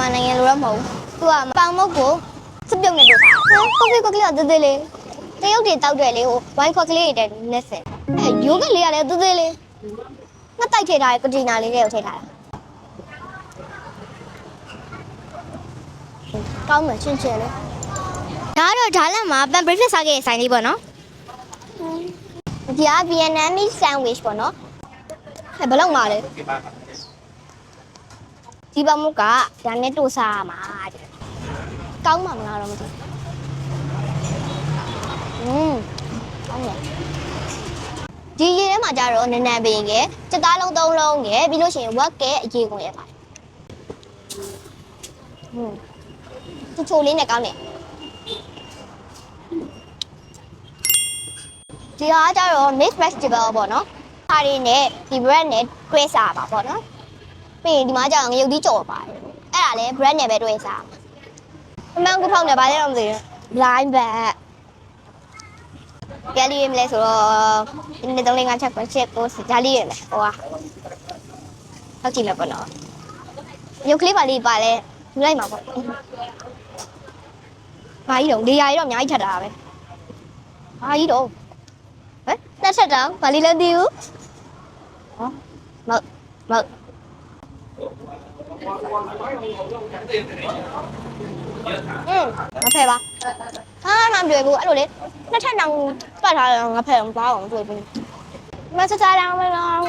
မြန်မာနိုင်ငံလိုတော့မဟုတ်သူကပေါင်မုတ်ကိုစပြုံးနေလို့ထားကော်ဖီကော်ကလေးကသေးသေးလေးတရုတ်တွေတောက်တယ်လေဟိုဝိုင်းခေါ်ကလေးတွေနဲ့ဆင်အဲယိုဂတ်လေးကလည်းသေးသေးလေးငါတိုက်ထည့်ထားတဲ့ကတိနာလေးတွေကိုထည့်ထားတာကောင်းမှချင်းချင်းလေးဒါတော့ဒါလည်းမှာပန် breakfast စားခဲ့တဲ့ဆိုင်လေးပေါ့နော်ဒီက Vietnamese sandwich ပေါ့နော်ဘယ်လောက်မှာလဲဒီဘမုကဒါနဲ့တို့စားရမှာတဲ့ကောင်းမှာမလားတော့မသိကောင်းတယ်ဒီရေထဲမှာကြတော့နန်းနန်းပင်ရဲ့စက်သားလုံး၃လုံးရဲ့ပြီးလို့ရှိရင်ဝက်ကဲအရေးကုန်ရဲ့ပါချိုလေးနဲ့ကောင်းတယ်ဒီဟာကြတော့ mixed vegetable ပေါ့နော်ဟာတွေနဲ့ဒီ bread နဲ့တွဲစားပါပေါ့နော်ပြီးရင်ဒီမှာကျတော့ငရုတ်သီးကြော်ပါတယ်အဲ့ဒါလည်း bread နဲ့ပဲတွဲစားအမှန်ကိုဖောက်နေပါလေတော့မသိဘူး blind bag ကြလိမ့်မလဲဆိုတော့ဒီနေ့3 5 6 7 8 9ကြလိမ့်မယ်ဟိုဟာဟုတ်ကြည့်မယ်ပေါ့နော်ရုပ်ကလေးပါလေးပါလဲယူလိုက်မှာပေါ့ဘာကြီးတော့နေရာကြီးတော့အများကြီးထပ်တာပဲဘာကြီးတော့ဟမ်တက်ထက်တော့ဘာလေးလဲသိဘူးဟောမဟုတ်မဖဲပါဟာမတွေ့ဘူးအဲ့လိုလေနှစ်ထပ်တောင်ပတ်ထားတယ်ငါဖဲအောင်သွားအောင်တွေ့ဘူးမစစားတောင်မလား